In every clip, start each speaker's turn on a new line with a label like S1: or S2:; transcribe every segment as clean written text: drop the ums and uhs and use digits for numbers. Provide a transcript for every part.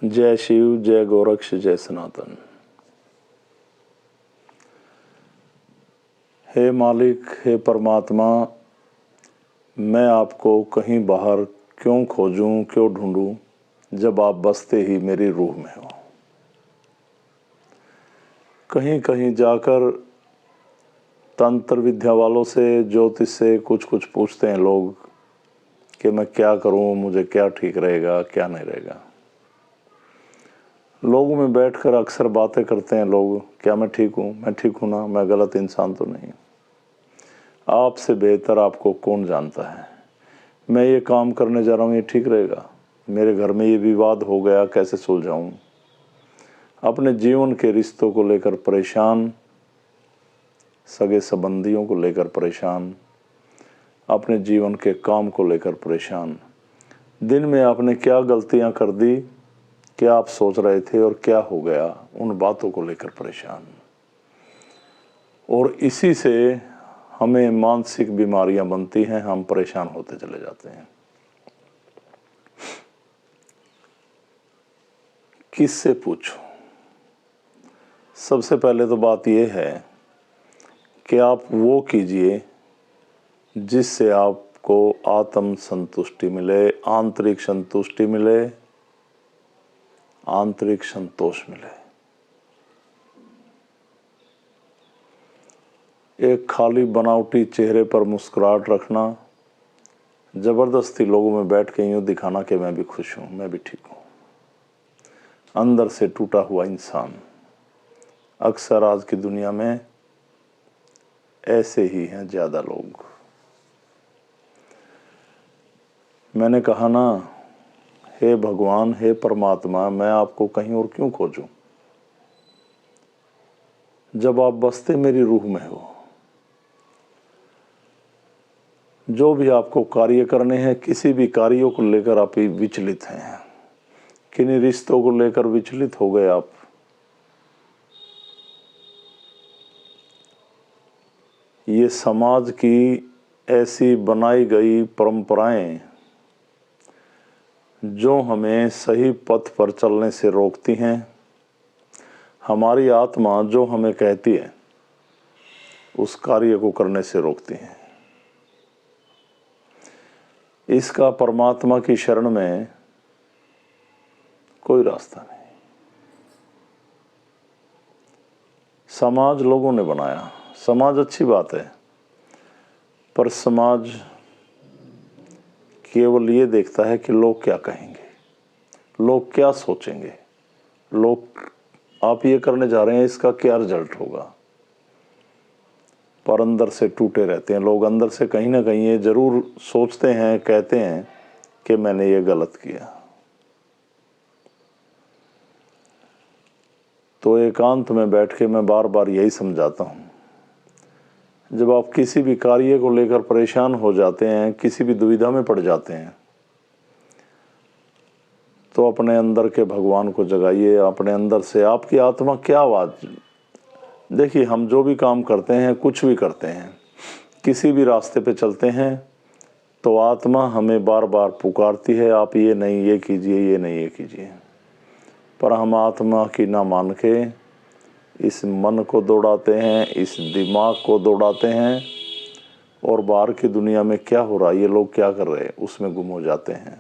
S1: जय शिव, जय गोरक्ष, जय सनातन। हे मालिक, हे परमात्मा, मैं आपको कहीं बाहर क्यों खोजूं, क्यों ढूंढूं, जब आप बसते ही मेरी रूह में हो। कहीं कहीं जाकर तंत्र विद्या वालों से, ज्योतिष से कुछ कुछ पूछते हैं लोग कि मैं क्या करूं, मुझे क्या ठीक रहेगा, क्या नहीं रहेगा। लोगों में बैठकर अक्सर बातें करते हैं लोग, क्या मैं ठीक हूं ना, मैं गलत इंसान तो नहीं। आपसे बेहतर आपको कौन जानता है। मैं ये काम करने जा रहा हूँ, ये ठीक रहेगा, मेरे घर में ये विवाद हो गया, कैसे सुलझाऊं। अपने जीवन के रिश्तों को लेकर परेशान, सगे संबंधियों को लेकर परेशान, अपने जीवन के काम को लेकर परेशान। दिन में आपने क्या गलतियां कर दी, क्या आप सोच रहे थे और क्या हो गया, उन बातों को लेकर परेशान। और इसी से हमें मानसिक बीमारियां बनती हैं, हम परेशान होते चले जाते हैं। किससे पूछो? सबसे पहले तो बात यह है कि आप वो कीजिए जिससे आपको आत्म संतुष्टि मिले, आंतरिक संतुष्टि मिले, आंतरिक संतोष मिले। एक खाली बनावटी चेहरे पर मुस्कुराहट रखना, जबरदस्ती लोगों में बैठ के यूं दिखाना कि मैं भी खुश हूं, मैं भी ठीक हूं, अंदर से टूटा हुआ इंसान। अक्सर आज की दुनिया में ऐसे ही हैं ज्यादा लोग। मैंने कहा ना, हे भगवान, हे परमात्मा, मैं आपको कहीं और क्यों खोजूं, जब आप बसते मेरी रूह में हो। जो भी आपको कार्य करने हैं, किसी भी कार्यों को लेकर आप विचलित हैं, किन्हीं रिश्तों को लेकर विचलित हो गए आप, ये समाज की ऐसी बनाई गई परंपराएं जो हमें सही पथ पर चलने से रोकती हैं, हमारी आत्मा जो हमें कहती है उस कार्य को करने से रोकती हैं। इसका परमात्मा की शरण में कोई रास्ता नहीं। समाज लोगों ने बनाया, समाज अच्छी बात है, पर समाज केवल ये देखता है कि लोग क्या कहेंगे, लोग क्या सोचेंगे, लोग आप ये करने जा रहे हैं इसका क्या रिजल्ट होगा। पर अंदर से टूटे रहते हैं लोग, अंदर से कहीं ना कहीं ये जरूर सोचते हैं, कहते हैं कि मैंने ये गलत किया। तो एकांत में बैठ के मैं बार बार यही समझाता हूँ, जब आप किसी भी कार्य को लेकर परेशान हो जाते हैं, किसी भी दुविधा में पड़ जाते हैं, तो अपने अंदर के भगवान को जगाइए। अपने अंदर से आपकी आत्मा क्या आवाज़। देखिए, हम जो भी काम करते हैं, कुछ भी करते हैं, किसी भी रास्ते पे चलते हैं, तो आत्मा हमें बार बार पुकारती है, आप ये नहीं ये कीजिए, ये नहीं ये कीजिए। पर हम आत्मा की ना मान के इस मन को दौड़ाते हैं, इस दिमाग को दौड़ाते हैं, और बाहर की दुनिया में क्या हो रहा है, ये लोग क्या कर रहे हैं, उसमें गुम हो जाते हैं।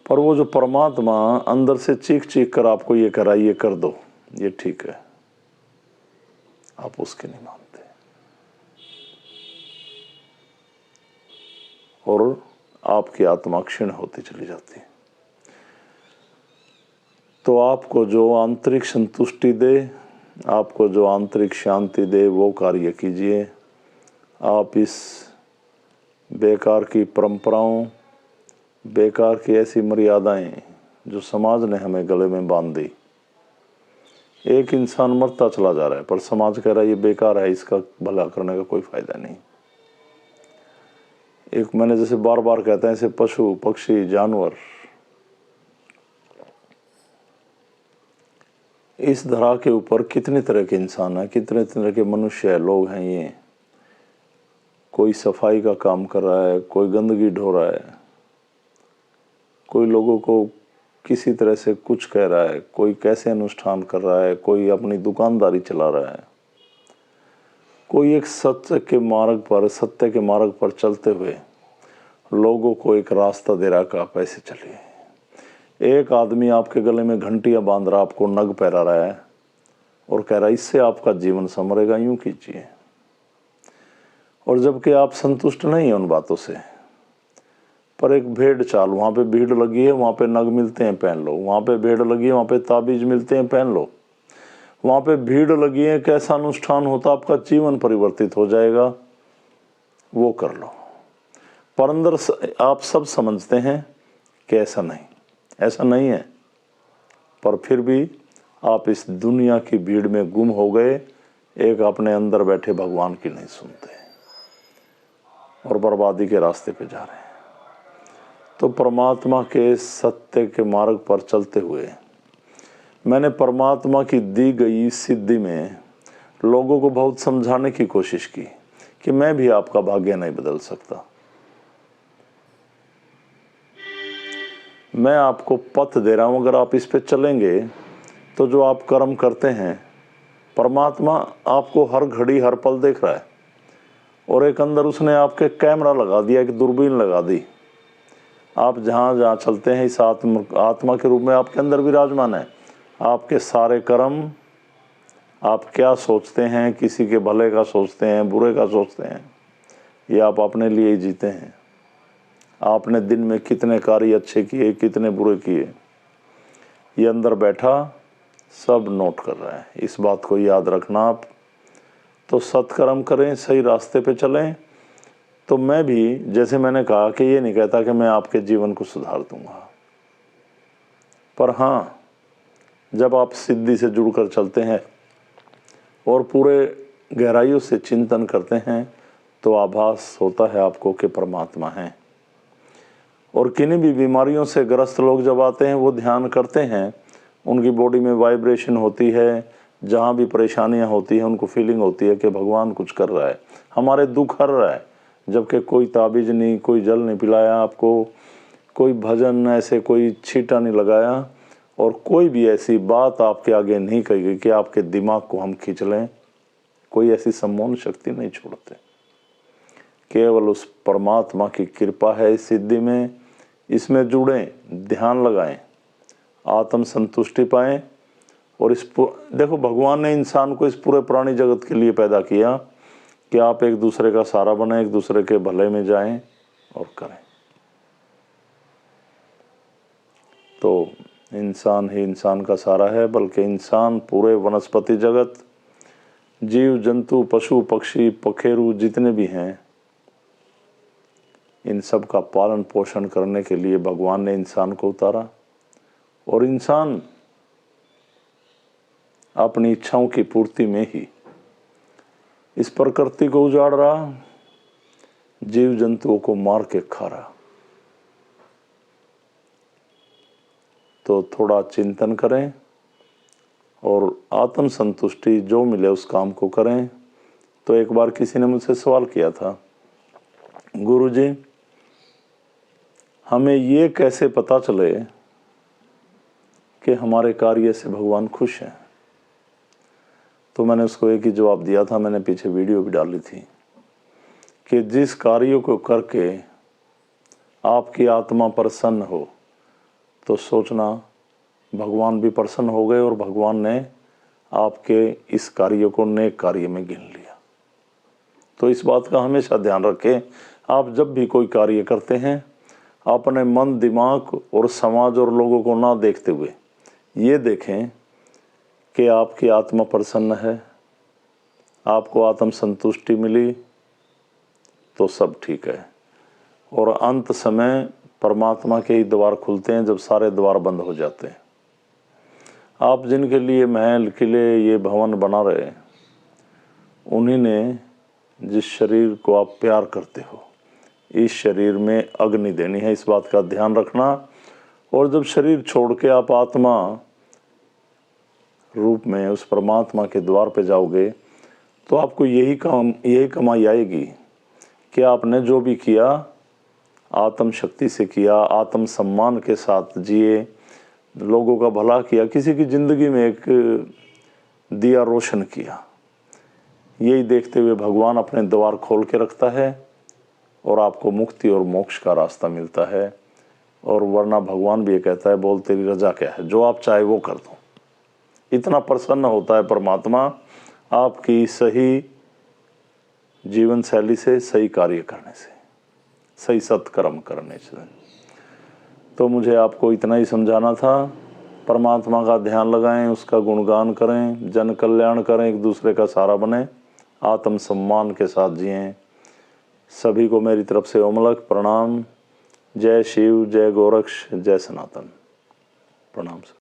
S1: पर वो जो परमात्मा अंदर से चीख चीख कर आपको ये करा, ये कर दो, ये ठीक है, आप उसके नहीं मानते और आपकी आत्मा क्षीण होती चली जाती है। तो आपको जो आंतरिक संतुष्टि दे, आपको जो आंतरिक शांति दे, वो कार्य कीजिए। आप इस बेकार की परंपराओं, बेकार की ऐसी मर्यादाएं जो समाज ने हमें गले में बांध दी। एक इंसान मरता चला जा रहा है पर समाज कह रहा है ये बेकार है, इसका भला करने का कोई फायदा नहीं। एक मैंने जैसे बार बार कहते हैं, ऐसे पशु पक्षी जानवर इस धरा के ऊपर कितने तरह के इंसान हैं, कितने तरह के मनुष्य है, लोग हैं। ये कोई सफाई का काम कर रहा है, कोई गंदगी ढो रहा है, कोई लोगों को किसी तरह से कुछ कह रहा है, कोई कैसे अनुष्ठान कर रहा है, कोई अपनी दुकानदारी चला रहा है, कोई एक सत्य के मार्ग पर चलते हुए लोगों को एक रास्ता दे रहा कि आप ऐसे चलिए। एक आदमी आपके गले में घंटियां बांध रहा, आपको नग पहरा रहा है और कह रहा है इससे आपका जीवन संवरेगा, यूं कीजिए। और जबकि आप संतुष्ट नहीं है उन बातों से, पर एक भेड़ चाल, वहां पे भीड़ लगी है, वहां पे नग मिलते हैं पहन लो, वहां पे भीड़ लगी है, वहां पे ताबीज मिलते हैं पहन लो, वहां पे भीड़ लगी है, कैसा अनुष्ठान होता आपका जीवन परिवर्तित हो जाएगा, वो कर लो। पर अंदर आप सब समझते हैं कि ऐसा नहीं है, पर फिर भी आप इस दुनिया की भीड़ में गुम हो गए, एक अपने अंदर बैठे भगवान की नहीं सुनते और बर्बादी के रास्ते पे जा रहे हैं। तो परमात्मा के सत्य के मार्ग पर चलते हुए मैंने परमात्मा की दी गई सिद्धि में लोगों को बहुत समझाने की कोशिश की कि मैं भी आपका भाग्य नहीं बदल सकता, मैं आपको पथ दे रहा हूं, अगर आप इस पे चलेंगे तो जो आप कर्म करते हैं परमात्मा आपको हर घड़ी हर पल देख रहा है। और एक अंदर उसने आपके कैमरा लगा दिया, एक दूरबीन लगा दी, आप जहाँ जहाँ चलते हैं इस आत्मा के रूप में आपके अंदर विराजमान है। आपके सारे कर्म, आप क्या सोचते हैं, किसी के भले का सोचते हैं, बुरे का सोचते हैं, ये आप अपने लिए ही जीते हैं। आपने दिन में कितने कार्य अच्छे किए, कितने बुरे किए, ये अंदर बैठा सब नोट कर रहा है। इस बात को याद रखना आप। तो सत्कर्म करें, सही रास्ते पे चलें। तो मैं भी, जैसे मैंने कहा कि ये नहीं कहता कि मैं आपके जीवन को सुधार दूंगा, पर हाँ, जब आप सिद्धि से जुड़कर चलते हैं और पूरे गहराइयों से चिंतन करते हैं तो आभास होता है आपको कि परमात्मा है। और किन्हीं भी बीमारियों से ग्रस्त लोग जब आते हैं, वो ध्यान करते हैं, उनकी बॉडी में वाइब्रेशन होती है, जहाँ भी परेशानियाँ होती हैं उनको फीलिंग होती है कि भगवान कुछ कर रहा है, हमारे दुख हर रहा है। जबकि कोई ताबीज नहीं, कोई जल नहीं पिलाया आपको, कोई भजन ऐसे कोई छींटा नहीं लगाया, और कोई भी ऐसी बात आपके आगे नहीं कही गई कि आपके दिमाग को हम खींच लें, कोई ऐसी सम्मोहन शक्ति नहीं छोड़ते। केवल उस परमात्मा की कृपा है इस सिद्धि में। इसमें जुड़ें, ध्यान लगाएं, आत्म संतुष्टि पाएं। और देखो, भगवान ने इंसान को इस पूरे प्राणी जगत के लिए पैदा किया कि आप एक दूसरे का सहारा बने, एक दूसरे के भले में जाएं और करें। तो इंसान ही इंसान का सहारा है, बल्कि इंसान पूरे वनस्पति जगत, जीव जंतु, पशु पक्षी, पखेरु जितने भी हैं, इन सब का पालन पोषण करने के लिए भगवान ने इंसान को उतारा। और इंसान अपनी इच्छाओं की पूर्ति में ही इस प्रकृति को उजाड़ रहा, जीव जंतुओं को मार के खा रहा। तो थोड़ा चिंतन करें और आत्म संतुष्टि जो मिले उस काम को करें। तो एक बार किसी ने मुझसे सवाल किया था, गुरुजी हमें ये कैसे पता चले कि हमारे कार्य से भगवान खुश हैं? तो मैंने उसको एक ही जवाब दिया था, मैंने पीछे वीडियो भी डाली थी, कि जिस कार्य को करके आपकी आत्मा प्रसन्न हो तो सोचना भगवान भी प्रसन्न हो गए और भगवान ने आपके इस कार्य को नेक कार्य में गिन लिया। तो इस बात का हमेशा ध्यान रखें, आप जब भी कोई कार्य करते हैं अपने मन, दिमाग और समाज और लोगों को ना देखते हुए ये देखें कि आपकी आत्मा प्रसन्न है, आपको आत्म संतुष्टि मिली तो सब ठीक है। और अंत समय परमात्मा के ही द्वार खुलते हैं जब सारे द्वार बंद हो जाते हैं। आप जिनके लिए महल, किले, ये भवन बना रहे हैं, उन्हीं ने जिस शरीर को आप प्यार करते हो, इस शरीर में अग्नि देनी है, इस बात का ध्यान रखना। और जब शरीर छोड़ के आप आत्मा रूप में उस परमात्मा के द्वार पे जाओगे तो आपको यही कमाई आएगी कि आपने जो भी किया आत्म शक्ति से किया, आत्म सम्मान के साथ जिए, लोगों का भला किया, किसी की ज़िंदगी में एक दिया रोशन किया। यही देखते हुए भगवान अपने द्वार खोल के रखता है और आपको मुक्ति और मोक्ष का रास्ता मिलता है। और वरना भगवान भी ये कहता है, बोल तेरी रजा क्या है, जो आप चाहे वो कर दो। इतना प्रसन्न होता है परमात्मा आपकी सही जीवन शैली से, सही कार्य करने से, सही सत्कर्म करने से। तो मुझे आपको इतना ही समझाना था। परमात्मा का ध्यान लगाएं, उसका गुणगान करें, जन कल्याण करें, एक दूसरे का सहारा बने, आत्मसम्मान के साथ जिएं। सभी को मेरी तरफ से ओमलक प्रणाम। जय शिव, जय गोरक्ष, जय सनातन। प्रणाम।